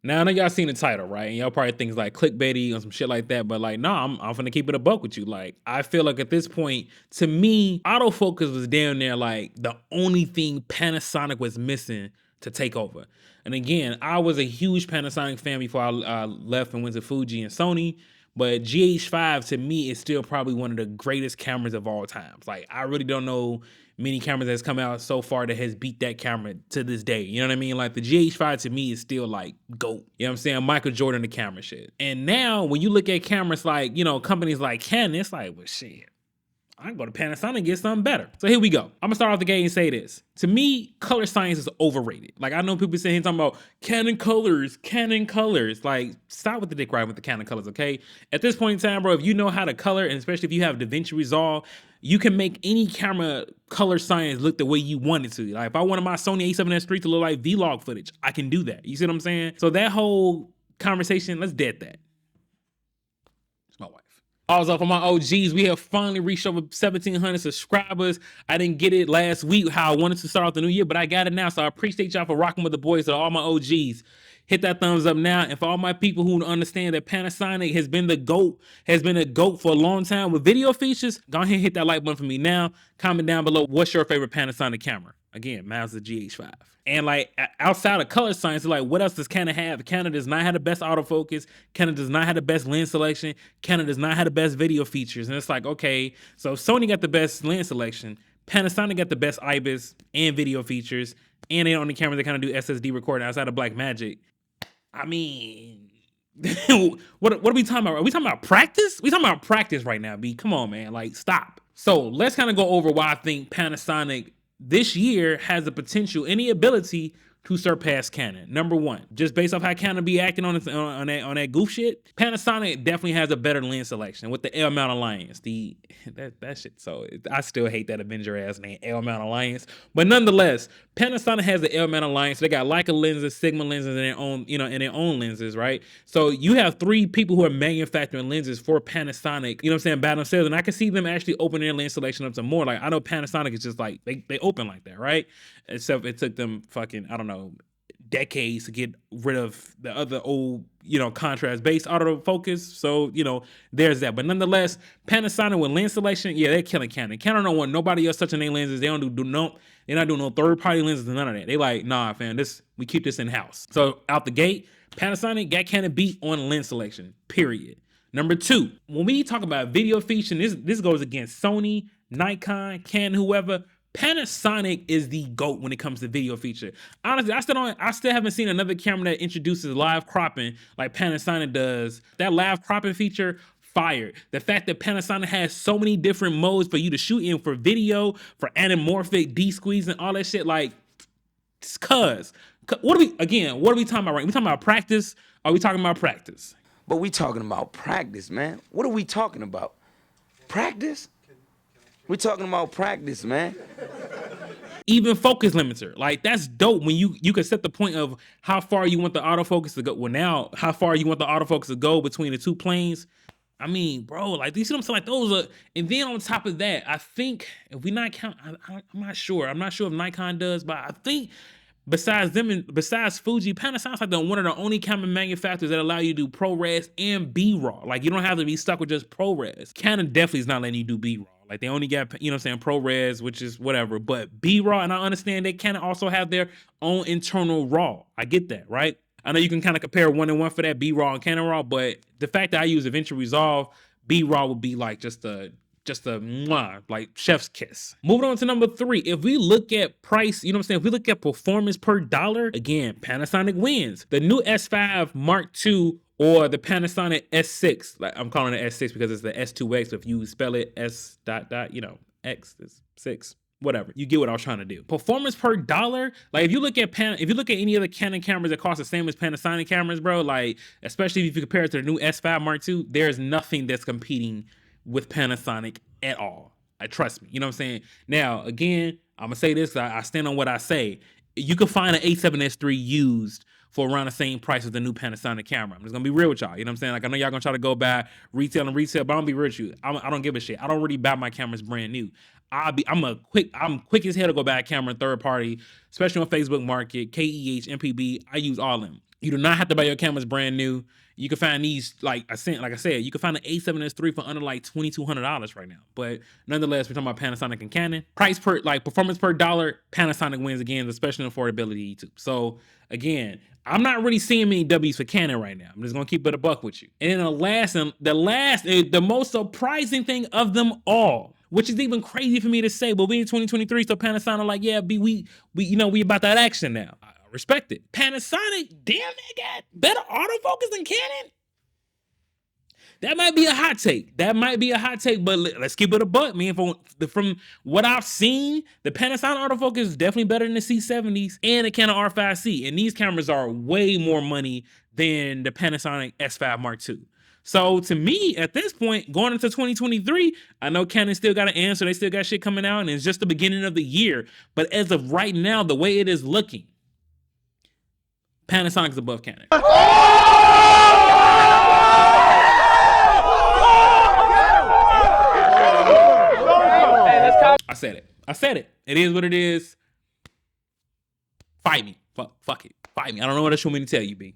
Now I know y'all seen the title, right? And y'all probably think it's like clickbaity or some shit like that, but like, no, I'm finna keep it a buck with you. Like, I feel like at this point, to me, autofocus was down there like the only thing Panasonic was missing to take over. And again, I was a huge Panasonic fan before I left and went to Fuji and Sony. But GH5 to me is still probably one of the greatest cameras of all times. Like, I really don't know many cameras that's come out so far that has beat that camera to this day. You know what I mean? Like the GH5 to me is still like GOAT. You know what I'm saying? Michael Jordan, the camera shit. And now when you look at cameras like, you know, companies like Canon, it's like, well, shit, I can go to Panasonic and get something better. So here we go. I'm gonna start off the gate and say this. To me, color science is overrated. Like I know people sitting here talking about Canon colors. Like stop with the dick riding with the Canon colors, okay? At this point in time, bro, if you know how to color, and especially if you have DaVinci Resolve, you can make any camera color science look the way you want it to. Like if I wanted my Sony a7S III to look like vlog footage, I can do that. You see what I'm saying? So that whole conversation, let's dead that. It's my wife. Also, for my OGs, we have finally reached over 1,700 subscribers. I didn't get it last week how I wanted to start off the new year, but I got it now. So I appreciate y'all for rocking with the boys. To all my OGs, hit that thumbs up now. And for all my people who understand that Panasonic has been a GOAT for a long time with video features, go ahead and hit that like button for me now. Comment down below, what's your favorite Panasonic camera? Again, mine's the GH5. And like outside of color science, like what else does Canon have? Canon does not have the best autofocus. Canon does not have the best lens selection. Canon does not have the best video features. And it's like, okay, so Sony got the best lens selection. Panasonic got the best IBIS and video features. And they only cameras that kind of do SSD recording outside of Blackmagic. I mean, what are we talking about? Are we talking about practice? We talking about practice right now, B. Come on, man. Like, stop. So let's kind of go over why I think Panasonic this year has the potential and the ability to surpass Canon. Number one, just based off how Canon be acting on that goof shit, Panasonic definitely has a better lens selection with the L mount alliance. That shit. So I still hate that Avenger ass name, L mount alliance. But nonetheless, Panasonic has the L mount alliance. They got Leica lenses, Sigma lenses, and their own, in their own lenses, right? So you have three people who are manufacturing lenses for Panasonic, you know what I'm saying, by themselves. And I can see them actually open their lens selection up to more. Like I know Panasonic is just like they open like that, right? Except it took them fucking, I don't know, decades to get rid of the other old, contrast-based autofocus. So, there's that. But nonetheless, Panasonic with lens selection, yeah, they're killing Canon. Canon don't want nobody else touching their lenses. They don't they're not doing no third-party lenses and none of that. They like, nah, fam, we keep this in-house. So out the gate, Panasonic got Canon beat on lens selection, period. Number two, when we talk about video feature, this goes against Sony, Nikon, Canon, whoever. Panasonic is the GOAT when it comes to video feature. Honestly, I still haven't seen another camera that introduces live cropping like Panasonic does. That live cropping feature, fire. The fact that Panasonic has so many different modes for you to shoot in for video, for anamorphic, de-squeeze, and all that shit, like, what are we talking about, right? We talking about practice? Are we talking about practice? But we talking about practice, man. What are we talking about? Practice? We're talking about practice, man. Even focus limiter, like that's dope when you can set the point of how far you want the autofocus to go. Well, now how far you want the autofocus to go between the two planes. I mean, bro, like you see what I'm saying? Like those are, and then on top of that, I think if we not count, I'm not sure. I'm not sure if Nikon does, but I think besides them and besides Fuji, Panasonic's like one of the only camera manufacturers that allow you to do ProRes and B-RAW. Like you don't have to be stuck with just ProRes. Canon definitely is not letting you do B-RAW. Like they only got, ProRes, which is whatever. But B-RAW, and I understand they can also have their own internal RAW. I get that, right? I know you can kind of compare 1-1 for that B-RAW and Canon RAW, but the fact that I use DaVinci Resolve, B-RAW would be like just a mwah, like chef's kiss. Moving on to number three. If we look at price, if we look at performance per dollar, again, Panasonic wins. The new S5 Mark II or the Panasonic S6, like I'm calling it S6 because it's the S2X. If you spell it S dot, X is 6. Whatever, you get what I was trying to do. Performance per dollar, like if you look at any other Canon cameras that cost the same as Panasonic cameras, bro, like especially if you compare it to the new S5 Mark II, there's nothing that's competing with Panasonic at all. Trust me, you know what I'm saying? Now, again, I'm gonna say this, I stand on what I say. You can find an A7S III used for around the same price as the new Panasonic camera. I'm just gonna be real with y'all. You know what I'm saying? Like I know y'all gonna try to go buy retail, but I'm gonna be real with you. I don't give a shit. I don't really buy my cameras brand new. I'm quick as hell to go buy a camera third party, especially on Facebook Market, KEH, MPB. I use all of them. You do not have to buy your cameras brand new. You can find these, like I said, you can find an A7S III for under like $2,200 right now. But nonetheless, we're talking about Panasonic and Canon. Price per, like performance per dollar, Panasonic wins again, especially in affordability too. So again, I'm not really seeing many W's for Canon right now. I'm just gonna keep it a buck with you. And then the most surprising thing of them all, which is even crazy for me to say, but we in 2023, so Panasonic like, yeah, we about that action now. I respect it. Panasonic, damn, they got better autofocus than Canon. That might be a hot take. But let's keep it a buck, man. From what I've seen, the Panasonic autofocus is definitely better than the C70s and the Canon R5C. And these cameras are way more money than the Panasonic S5 Mark II. So to me, at this point, going into 2023, I know Canon still got an answer. They still got shit coming out, and it's just the beginning of the year. But as of right now, the way it is looking, Panasonic's above Canon. I said it. It is what it is. Fight me. Fuck it. Fight me. I don't know what else you want me to tell you, B.